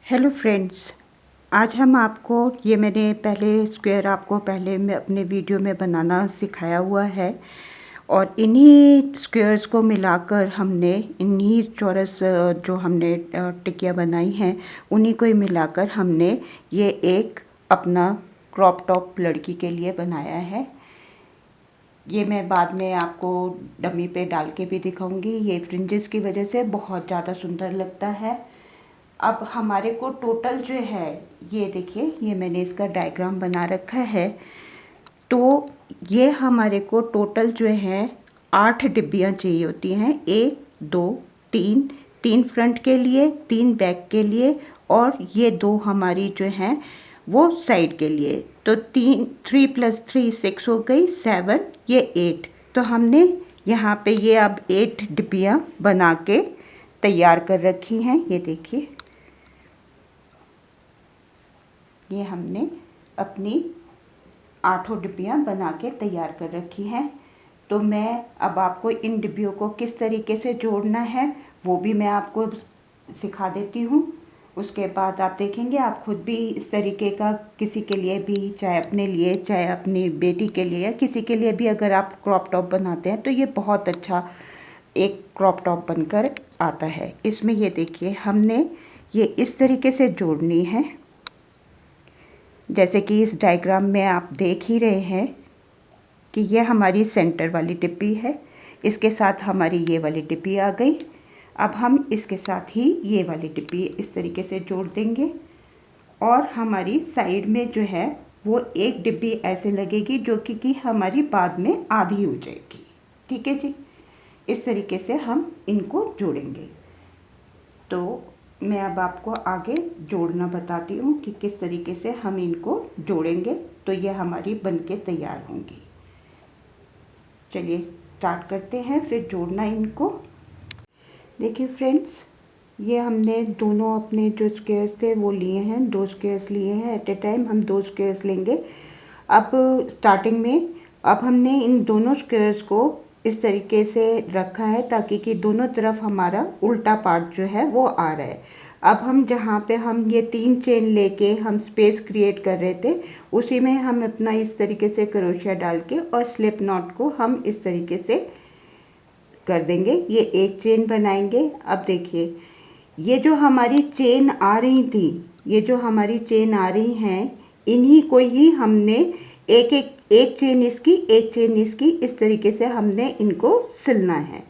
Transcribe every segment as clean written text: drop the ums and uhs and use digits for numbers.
Hello friends, आज हम आपको मैंने पहले स्क्वायर आपको पहले में अपने वीडियो में बनाना सिखाया हुआ है और इन्हीं स्क्वायर्स को मिलाकर हमने इन्हीं चौरस जो हमने टिकिया बनाई हैं उन्हीं को ही मिलाकर हमने ये एक अपना क्रॉप टॉप लड़की के लिए बनाया है। ये मैं बाद में आपको डमी पे डाल के भी दिखाऊंगी। ये फ्रिंजेस की वजह से बहुत ज़्यादा सुंदर लगता है। अब हमारे को टोटल जो है, ये देखिए, ये मैंने इसका डायग्राम बना रखा है। तो ये हमारे को टोटल जो है 8 डिब्बियाँ चाहिए होती हैं। 1 2 3, 3 फ्रंट के लिए, 3 बैक के लिए और ये 2 हमारी जो हैं वो साइड के लिए। तो 3 + 3 6 हो गई, 7, ये 8। तो हमने यहाँ पे ये अब 8 डिब्बियाँ बना के तैयार कर रखी हैं। ये देखिए, ये हमने अपनी 8 डिब्बियाँ बना के तैयार कर रखी हैं। तो मैं अब आपको इन डिब्बियों को किस तरीके से जोड़ना है वो भी मैं आपको सिखा देती हूँ। उसके बाद आप देखेंगे, आप खुद भी इस तरीके का किसी के लिए भी, चाहे अपने लिए चाहे अपनी बेटी के लिए या किसी के लिए भी, अगर आप क्रॉप टॉप बनाते हैं तो ये बहुत अच्छा एक क्रॉप टॉप बनकर आता है। इसमें ये देखिए, हमने ये इस तरीके से जोड़नी है जैसे कि इस डायग्राम में आप देख ही रहे हैं कि ये हमारी सेंटर वाली डिब्बी है, इसके साथ हमारी ये वाली डिब्बी आ गई। अब हम इसके साथ ही ये वाली डिब्बी इस तरीके से जोड़ देंगे और हमारी साइड में जो है वो एक डिब्बी ऐसे लगेगी जो कि हमारी बाद में आधी हो जाएगी। ठीक है जी, इस तरीके से हम इनको जोड़ेंगे। तो मैं अब आपको आगे जोड़ना बताती हूँ कि किस तरीके से हम इनको जोड़ेंगे तो ये हमारी बनके तैयार होंगी। चलिए स्टार्ट करते हैं फिर जोड़ना इनको। देखिए फ्रेंड्स, ये हमने दोनों अपने जो स्क्वायर्स थे वो लिए हैं, 2 स्क्वायर्स लिए हैं। एट ए टाइम हम 2 स्क्वायर्स लेंगे। अब स्टार्टिंग में अब हमने इन दोनों स्क्वायर्स को इस तरीके से रखा है ताकि कि दोनों तरफ हमारा उल्टा पार्ट जो है वो आ रहा है। अब हम जहाँ पे हम ये 3 चेन लेके हम स्पेस क्रिएट कर रहे थे, उसी में हम अपना इस तरीके से क्रोशिया डाल के और स्लिप नॉट को हम इस तरीके से कर देंगे। ये एक चेन बनाएंगे। अब देखिए, ये जो हमारी चेन आ रही थी, ये जो हमारी चेन आ रही हैं, इन्हीं को ही हमने एक चेन इसकी, एक चेन इसकी, इस तरीके से हमने इनको सिलना है।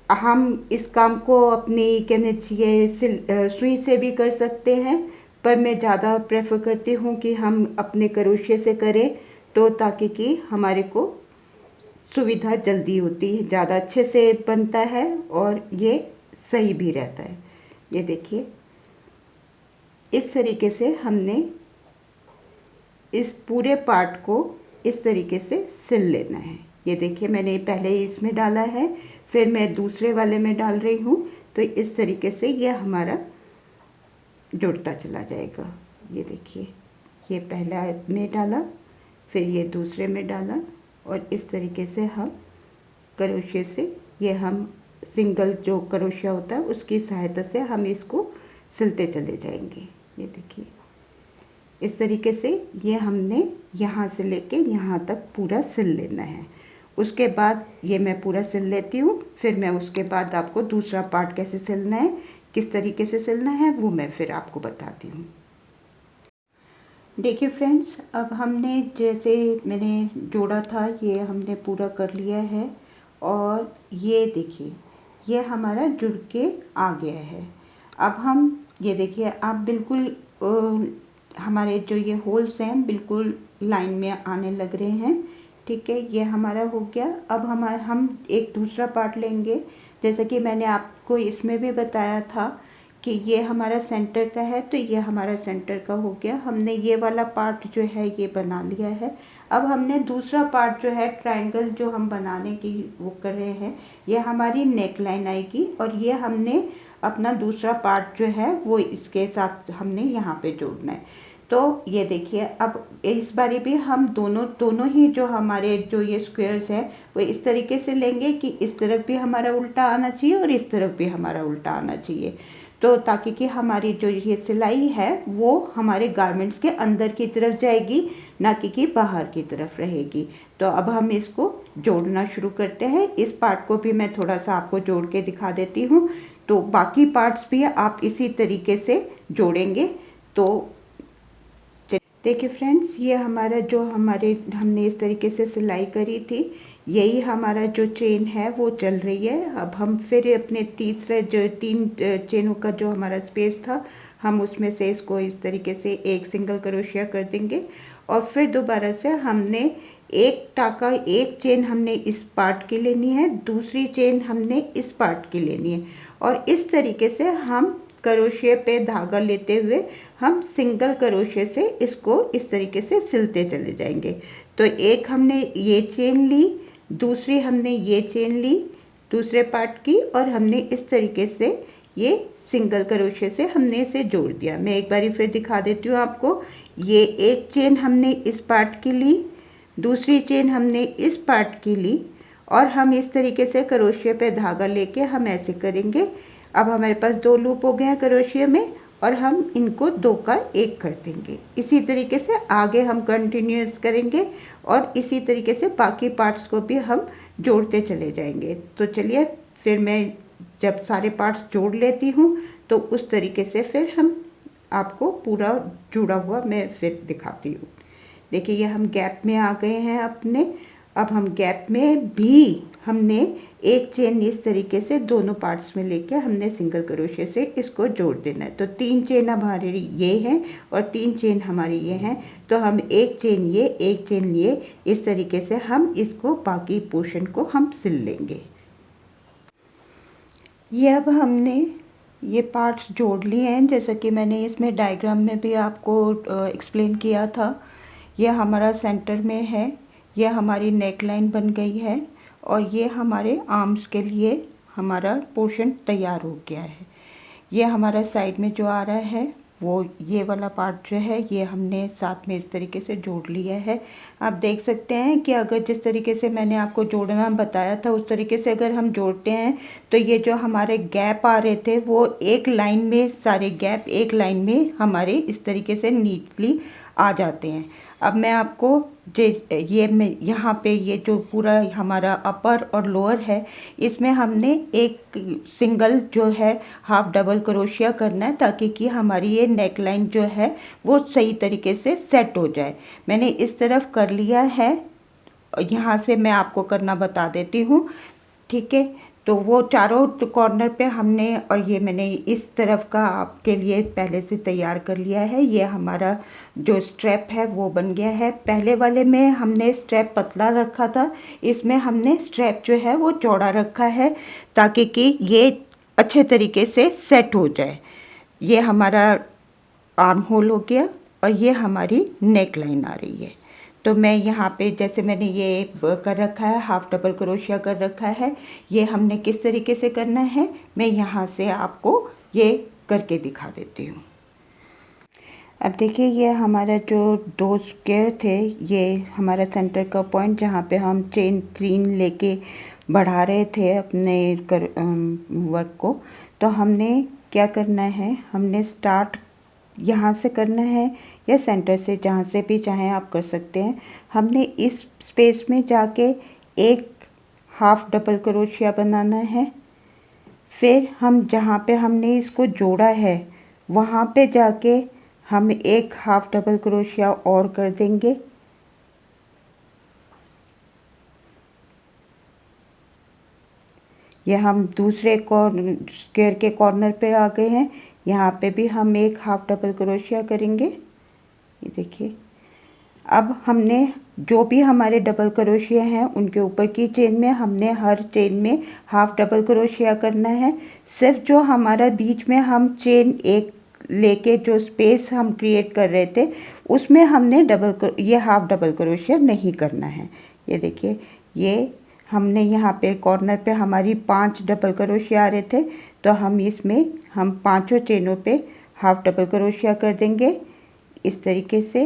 हम इस काम को अपनी कहने चाहिए सुई से भी कर सकते हैं, पर मैं ज़्यादा प्रेफर करती हूँ कि हम अपने क्रोशिया से करें, तो ताकि कि हमारे को सुविधा जल्दी होती है, ज़्यादा अच्छे से बनता है और ये सही भी रहता है। ये देखिए, इस तरीके से हमने इस पूरे पार्ट को इस तरीके से सिल लेना है। ये देखिए, मैंने पहले इसमें डाला है, फिर मैं दूसरे वाले में डाल रही हूँ। तो इस तरीके से ये हमारा जुड़ता चला जाएगा। ये देखिए, ये पहला में डाला, फिर ये दूसरे में डाला और इस तरीके से हम क्रोशिया से, ये हम सिंगल जो क्रोशिया होता है उसकी सहायता से हम इसको सिलते चले जाएंगे। ये देखिए, इस तरीके से ये हमने यहाँ से लेके यहाँ तक पूरा सिल लेना है। उसके बाद ये मैं पूरा सिल लेती हूँ, फिर मैं उसके बाद आपको दूसरा पार्ट कैसे सिलना है, किस तरीके से सिलना है, वो मैं फिर आपको बताती हूँ। देखिए फ्रेंड्स, अब हमने जैसे मैंने जोड़ा था ये हमने पूरा कर लिया है और ये देखिए, ये हमारा जुड़ के आ गया है। अब हम ये देखिए, आप बिल्कुल हमारे जो ये होल्स हैं बिल्कुल लाइन में आने लग रहे हैं। ठीक है, ये हमारा हो गया। अब हम एक दूसरा पार्ट लेंगे। जैसे कि मैंने आपको इसमें भी बताया था कि ये हमारा सेंटर का है, तो ये हमारा सेंटर का हो गया। हमने ये वाला पार्ट जो है ये बना लिया है। अब हमने दूसरा पार्ट जो है ट्रायंगल जो हम बनाने की वो कर रहे हैं, ये हमारी नेक लाइन आएगी और ये हमने अपना दूसरा पार्ट जो है वो इसके साथ हमने यहाँ पे जोड़ना है। तो ये देखिए, अब इस बारी भी हम दोनों ही जो हमारे जो ये स्क्वायर्स हैं वो इस तरीके से लेंगे कि इस तरफ भी हमारा उल्टा आना चाहिए और इस तरफ भी हमारा उल्टा आना चाहिए। तो ताकि कि हमारी जो ये सिलाई है वो हमारे गारमेंट्स के अंदर की तरफ जाएगी, ना कि बाहर की तरफ रहेगी। तो अब हम इसको जोड़ना शुरू करते हैं। इस पार्ट को भी मैं थोड़ा सा आपको जोड़ के दिखा देती हूँ। तो बाकी पार्ट्स भी आप इसी तरीके से जोड़ेंगे। तो देखिए फ्रेंड्स, ये हमारा जो हमने इस तरीके से सिलाई करी थी, यही हमारा जो चेन है वो चल रही है। अब हम फिर अपने तीसरे जो 3 चेनों का जो हमारा स्पेस था, हम उसमें से इसको इस तरीके से एक सिंगल क्रोशिया कर देंगे और फिर दोबारा से हमने एक चेन हमने इस पार्ट की लेनी है, दूसरी चेन हमने इस पार्ट की लेनी है और इस तरीके से हम क्रोशिया पे धागा लेते हुए हम सिंगल क्रोशिया से इसको इस तरीके से सिलते चले जाएंगे। तो एक हमने ये चेन ली, दूसरी हमने ये चेन ली दूसरे पार्ट की और हमने इस तरीके से ये सिंगल क्रोशिया से हमने इसे जोड़ दिया। मैं एक बारी फिर दिखा देती हूँ आपको। ये एक चेन हमने इस पार्ट की ली, दूसरी चेन हमने इस पार्ट की ली और हम इस तरीके से क्रोशिया पे धागा लेके हम ऐसे करेंगे। अब हमारे पास 2 लूप हो गए हैं क्रोशिया में और हम इनको 2 का 1 कर देंगे। इसी तरीके से आगे हम कंटिन्यूस करेंगे और इसी तरीके से बाकी पार्ट्स को भी हम जोड़ते चले जाएंगे। तो चलिए फिर मैं जब सारे पार्ट्स जोड़ लेती हूँ तो उस तरीके से फिर हम आपको पूरा जुड़ा हुआ मैं फिर दिखाती हूँ। देखिए ये हम गैप में आ गए हैं अपने। अब हम गैप में भी हमने एक चेन इस तरीके से दोनों पार्ट्स में लेके हमने सिंगल क्रोशिया से इसको जोड़ देना है। तो 3 चेन हमारी ये हैं और 3 चेन हमारी ये हैं। तो हम एक चेन ये इस तरीके से हम इसको बाकी पोर्शन को हम सिल लेंगे। ये अब हमने ये पार्ट्स जोड़ लिए हैं, जैसा कि मैंने इसमें डायग्राम में भी आपको एक्सप्लेन किया था। ये हमारा सेंटर में है, ये हमारी नेक लाइन बन गई है और ये हमारे आर्म्स के लिए हमारा पोर्शन तैयार हो गया है। ये हमारा साइड में जो आ रहा है वो ये वाला पार्ट जो है ये हमने साथ में इस तरीके से जोड़ लिया है। आप देख सकते हैं कि अगर जिस तरीके से मैंने आपको जोड़ना बताया था उस तरीके से अगर हम जोड़ते हैं तो ये जो हमारे गैप आ रहे थे वो एक लाइन में, सारे गैप एक लाइन में हमारे इस तरीके से नीटली आ जाते हैं। अब मैं आपको मैं यहाँ पे ये जो पूरा हमारा अपर और लोअर है इसमें हमने एक सिंगल जो है हाफ डबल क्रोशिया करना है ताकि कि हमारी ये नेक लाइन जो है वो सही तरीके से सेट हो जाए। मैंने इस तरफ कर लिया है, यहाँ से मैं आपको करना बता देती हूँ, ठीक है। तो वो चारों कॉर्नर पे हमने, और ये मैंने इस तरफ का आपके लिए पहले से तैयार कर लिया है। ये हमारा जो स्ट्रैप है वो बन गया है। पहले वाले में हमने स्ट्रैप पतला रखा था, इसमें हमने स्ट्रैप जो है वो चौड़ा रखा है ताकि कि ये अच्छे तरीके से सेट हो जाए। ये हमारा आर्म होल हो गया और ये हमारी नेक लाइन आ रही है। तो मैं यहाँ पे जैसे मैंने ये कर रखा है, हाफ डबल क्रोशिया कर रखा है, ये हमने किस तरीके से करना है मैं यहाँ से आपको ये करके दिखा देती हूँ। अब देखिए ये हमारा जो 2 स्क्वायर थे, ये हमारा सेंटर का पॉइंट जहाँ पे हम चेन 3 लेके बढ़ा रहे थे अपने वर्क को। तो हमने क्या करना है, हमने स्टार्ट यहाँ से करना है या सेंटर से, जहाँ से भी चाहें आप कर सकते हैं। हमने इस स्पेस में जाके एक हाफ डबल क्रोशिया बनाना है। फिर हम जहाँ पे हमने इसको जोड़ा है वहाँ पे जाके हम एक हाफ डबल क्रोशिया और कर देंगे। यह हम दूसरे स्क्वायर के कॉर्नर पे आ गए हैं, यहाँ पे भी हम एक हाफ डबल क्रोशिया करेंगे। ये देखिए, अब हमने जो भी हमारे डबल क्रोशिया हैं उनके ऊपर की चेन में हमने हर चेन में हाफ डबल क्रोशिया करना है। सिर्फ जो हमारा बीच में हम चेन एक लेके जो स्पेस हम क्रिएट कर रहे थे उसमें हमने ये हाफ डबल क्रोशिया नहीं करना है। ये देखिए, ये हमने यहाँ पे कॉर्नर पे हमारी 5 डबल क्रोशिया आ रहे थे, तो हम इसमें हम 5 चेनों पे हाफ डबल क्रोशिया कर देंगे इस तरीके से।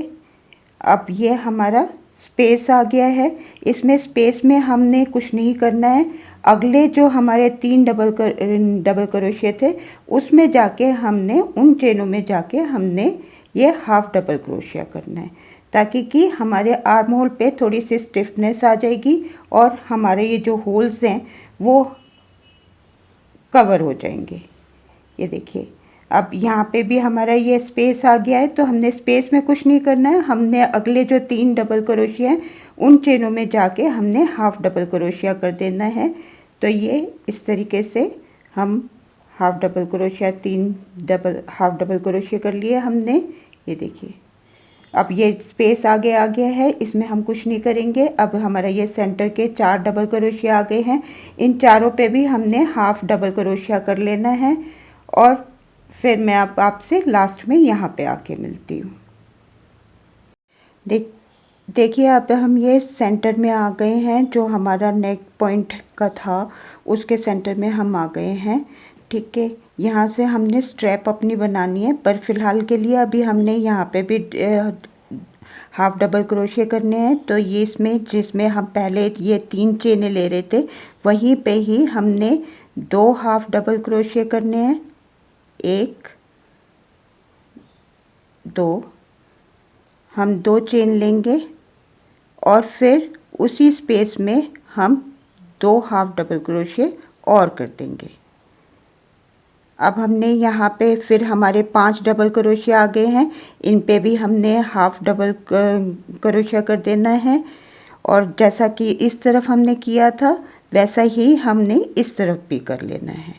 अब ये हमारा स्पेस आ गया है, इसमें स्पेस में हमने कुछ नहीं करना है। अगले जो हमारे 3 डबल क्रोशिया थे उसमें जाके हमने उन चेनों में जाके हमने ये हाफ डबल क्रोशिया करना है, ताकि कि हमारे आर्म होल पे थोड़ी सी स्टिफनेस आ जाएगी और हमारे ये जो होल्स हैं वो कवर हो जाएंगे। ये देखिए अब यहाँ पे भी हमारा ये स्पेस आ गया है, तो हमने स्पेस में कुछ नहीं करना है, हमने अगले जो 3 डबल क्रोशिया हैं उन चेनों में जाके हमने हाफ डबल क्रोशिया कर देना है। तो ये इस तरीके से हम half double crochet half double crochet कर लिए हमने। ये देखिए अब ये स्पेस आगे आ गया है, इसमें हम कुछ नहीं करेंगे। अब हमारा ये सेंटर के 4 डबल क्रोशिया आ गए हैं, इन चारों पे भी हमने हाफ डबल क्रोशिया कर लेना है और फिर मैं आपसे लास्ट में यहाँ पे आके मिलती हूँ। देखिए अब हम ये सेंटर में आ गए हैं, जो हमारा नेक पॉइंट का था उसके सेंटर में हम आ गए हैं। ठीक है, यहाँ से हमने स्ट्रैप अपनी बनानी है, पर फिलहाल के लिए अभी हमने यहाँ पे भी हाफ डबल क्रोशिया करने हैं। तो ये इसमें जिसमें हम पहले ये 3 चेनें ले रहे थे वहीं पे ही हमने 2 हाफ डबल क्रोशिया करने हैं, 1 2, हम 2 चेन लेंगे और फिर उसी स्पेस में हम 2 हाफ डबल क्रोशिया और कर देंगे। अब हमने यहाँ पे फिर हमारे 5 डबल क्रोशिया आ गए हैं, इन पे भी हमने हाफ डबल क्रोशिया कर देना है और जैसा कि इस तरफ हमने किया था वैसा ही हमने इस तरफ भी कर लेना है।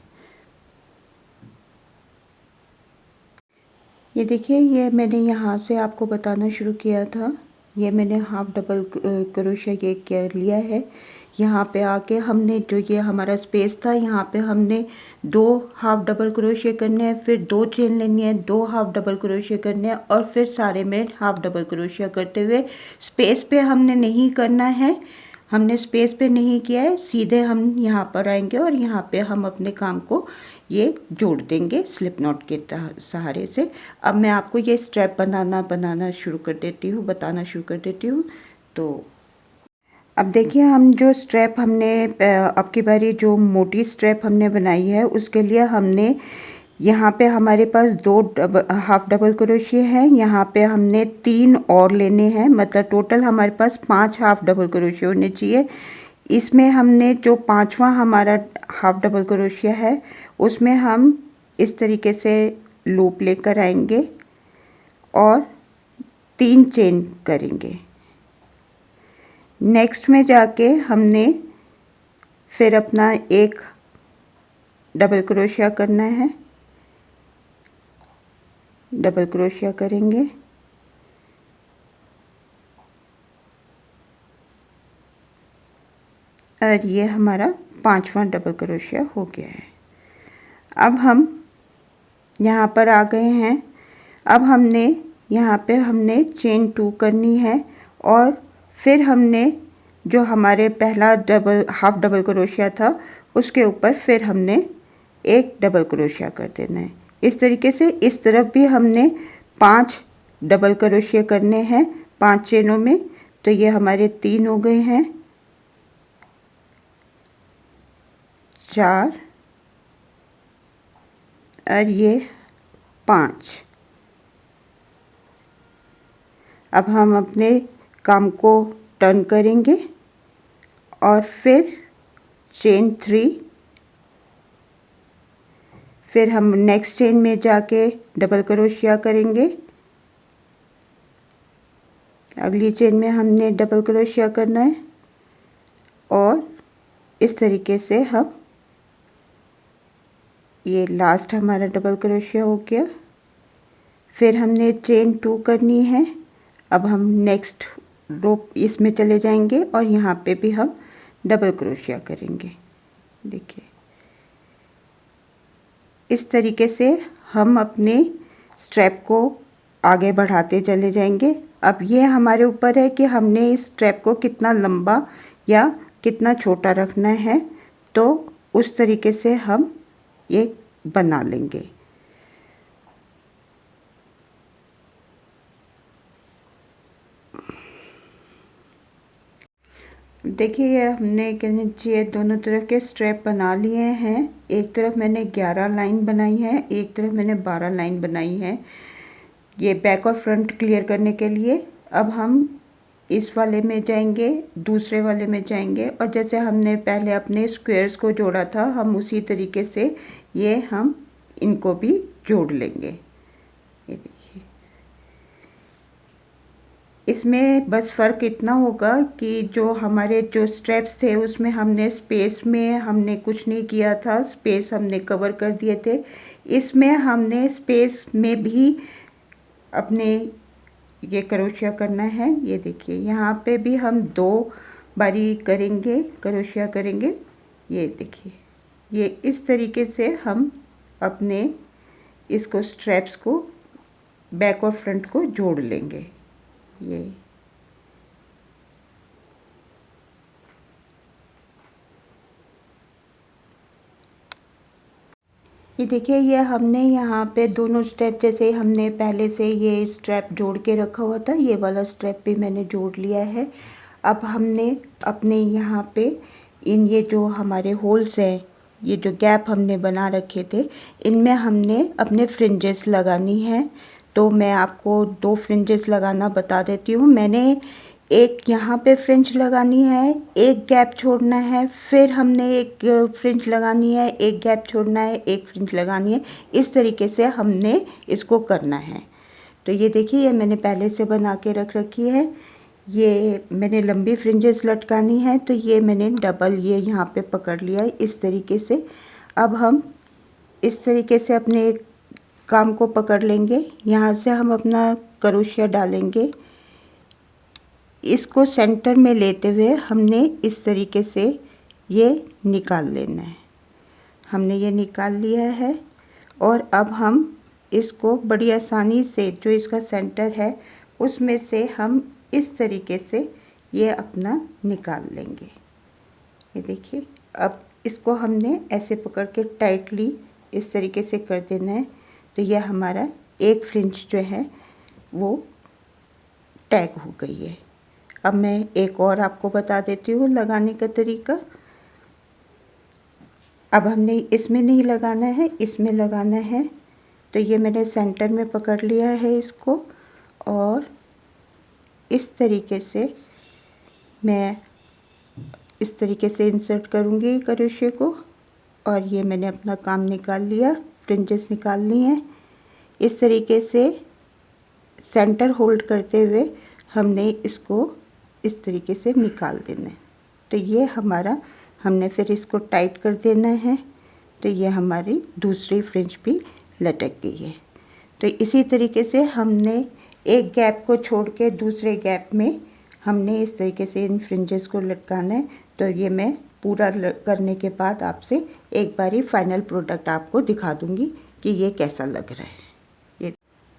ये देखिए ये मैंने यहाँ से आपको बताना शुरू किया था, ये मैंने हाफ डबल क्रोशिया ये कर लिया है। यहाँ पे आके हमने जो ये हमारा स्पेस था यहाँ पे हमने 2 हाफ डबल क्रोशिया करने हैं, फिर 2 चेन लेनी है, 2 हाफ डबल क्रोशिया करने हैं और फिर सारे में हाफ डबल क्रोशिया करते हुए स्पेस पे हमने नहीं करना है, हमने स्पेस पे नहीं किया है, सीधे हम यहाँ पर आएंगे और यहाँ पे हम अपने काम को ये जोड़ देंगे स्लिप नॉट के सहारे से। अब मैं आपको ये स्ट्रैप बनाना शुरू कर देती हूँ, बताना शुरू कर देती हूँ। तो अब देखिए हम जो स्ट्रैप हमने अब की बारी जो मोटी स्ट्रैप हमने बनाई है उसके लिए हमने यहाँ पे हमारे पास 2 हाफ डबल क्रोशिया है, यहाँ पे हमने 3 और लेने हैं, मतलब टोटल हमारे पास 5 हाफ डबल क्रोशिया होने चाहिए। इसमें हमने जो 5वां हमारा हाफ डबल क्रोशिया है उसमें हम इस तरीके से लूप लेकर आएंगे और 3 चेन करेंगे। नेक्स्ट में जाके हमने फिर अपना एक डबल क्रोशिया करना है, डबल क्रोशिया करेंगे और ये हमारा 5वां डबल क्रोशिया हो गया है। अब हम यहाँ पर आ गए हैं, अब हमने यहाँ पे हमने चेन 2 करनी है और फिर हमने जो हमारे पहला हाफ डबल क्रोशिया था उसके ऊपर फिर हमने एक डबल क्रोशिया कर देना है। इस तरीके से इस तरफ भी हमने 5 डबल क्रोशिया करने हैं 5 चेनों में। तो ये हमारे 3 हो गए हैं, 4 और ये 5। अब हम अपने काम को टर्न करेंगे और फिर चेन 3, फिर हम नेक्स्ट चेन में जाके डबल क्रोशिया करेंगे, अगली चेन में हमने डबल क्रोशिया करना है और इस तरीके से हम ये लास्ट हमारा डबल क्रोशिया हो गया। फिर हमने चेन 2 करनी है, अब हम नेक्स्ट रोप इसमें चले जाएंगे और यहाँ पे भी हम डबल क्रोशिया करेंगे। देखिए इस तरीके से हम अपने स्ट्रैप को आगे बढ़ाते चले जाएंगे। अब ये हमारे ऊपर है कि हमने इस स्ट्रैप को कितना लंबा या कितना छोटा रखना है, तो उस तरीके से हम ये बना लेंगे। देखिए ये हमने क्या नीचे दोनों तरफ के स्ट्रैप बना लिए हैं। एक तरफ मैंने 11 लाइन बनाई है, एक तरफ मैंने 12 लाइन बनाई है, ये बैक और फ्रंट क्लियर करने के लिए। अब हम इस वाले में जाएंगे, दूसरे वाले में जाएंगे, और जैसे हमने पहले अपने स्क्वायर्स को जोड़ा था, हम उसी तरीके से ये हम इनको भी जोड़ लेंगे। ये देखिए, इसमें बस फ़र्क इतना होगा कि जो हमारे जो स्ट्रैप्स थे उसमें हमने स्पेस में हमने कुछ नहीं किया था, स्पेस हमने कवर कर दिए थे। इसमें हमने स्पेस में भी अपने ये क्रोशिया करना है। ये देखिए यहाँ पे भी हम 2 बारी करेंगे, क्रोशिया करेंगे। ये देखिए, ये इस तरीके से हम अपने इसको स्ट्रैप्स को बैक और फ्रंट को जोड़ लेंगे। ये देखिए, ये हमने यहाँ पे दोनों स्ट्रैप, जैसे हमने पहले से ये स्ट्रैप जोड़ के रखा हुआ था, ये वाला स्ट्रैप भी मैंने जोड़ लिया है। अब हमने अपने यहाँ पे ये जो हमारे होल्स हैं, ये जो गैप हमने बना रखे थे, इनमें हमने अपने फ्रिंजेस लगानी है। तो मैं आपको 2 फ्रिंजेस लगाना बता देती हूँ। मैंने एक यहाँ पे फ्रिंज लगानी है, एक गैप छोड़ना है, फिर हमने एक फ्रिंज लगानी है, एक गैप छोड़ना है, एक फ्रिंज लगानी है। इस तरीके से हमने इसको करना है। तो ये देखिए, ये मैंने पहले से बना के रख रखी है। ये मैंने लंबी फ्रिंजेस लटकानी है, तो ये मैंने डबल ये यहाँ पे पकड़ लिया है इस तरीके से। अब हम इस तरीके से अपने काम को पकड़ लेंगे। यहाँ से हम अपना क्रोशिया डालेंगे, इसको सेंटर में लेते हुए हमने इस तरीके से ये निकाल लेना है। हमने ये निकाल लिया है, और अब हम इसको बड़ी आसानी से जो इसका सेंटर है उसमें से हम इस तरीके से ये अपना निकाल लेंगे। ये देखिए, अब इसको हमने ऐसे पकड़ के टाइटली इस तरीके से कर देना है। तो यह हमारा एक फ्रिंज जो है वो टैग हो गई है। अब मैं एक और आपको बता देती हूँ लगाने का तरीका। अब हमने इसमें नहीं लगाना है, इसमें लगाना है। तो ये मैंने सेंटर में पकड़ लिया है इसको, और इस तरीके से मैं इस तरीके से इंसर्ट करूँगी क्रोशे को, और ये मैंने अपना काम निकाल लिया, फ्रिंजेस निकाल ली हैं। इस तरीके से सेंटर होल्ड करते हुए हमने इसको इस तरीके से निकाल देना है। तो ये हमारा, हमने फिर इसको टाइट कर देना है। तो ये हमारी दूसरी फ्रिंज भी लटक गई है। तो इसी तरीके से हमने एक गैप को छोड़ के दूसरे गैप में हमने इस तरीके से इन फ्रिंजेस को लटकाना है। तो ये मैं पूरा करने के बाद आपसे एक बारी फाइनल प्रोडक्ट आपको दिखा दूँगी कि ये कैसा लग रहा है। ये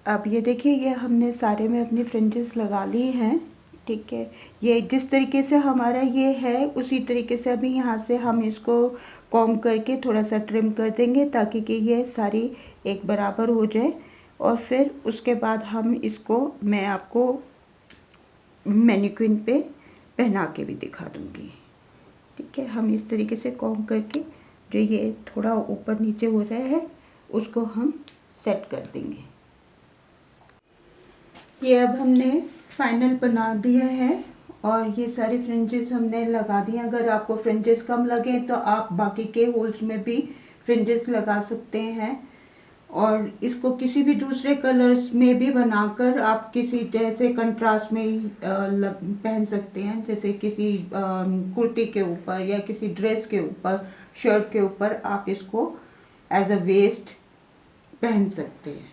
अब ये देखिए, ये हमने सारे में अपनी फ्रिंजेस लगा ली हैं। ठीक है, ये जिस तरीके से हमारा ये है उसी तरीके से अभी यहाँ से हम इसको कॉम्ब करके थोड़ा सा ट्रिम कर देंगे, ताकि कि ये सारी एक बराबर हो जाए। और फिर उसके बाद हम इसको, मैं आपको मैनीक्विन पे पहना के भी दिखा दूँगी। ठीक है, हम इस तरीके से कॉम्ब करके जो ये थोड़ा ऊपर नीचे हो रहा है उसको हम सेट कर देंगे। ये अब हमने फाइनल बना दिया है, और ये सारे फ्रिंजेस हमने लगा दिए। अगर आपको फ्रिंजेस कम लगे तो आप बाकी के होल्स में भी फ्रिंजेस लगा सकते हैं, और इसको किसी भी दूसरे कलर्स में भी बनाकर आप किसी जैसे कंट्रास्ट में पहन सकते हैं, जैसे किसी कुर्ती के ऊपर या किसी ड्रेस के ऊपर, शर्ट के ऊपर आप इसको एज अ वेस्ट पहन सकते हैं।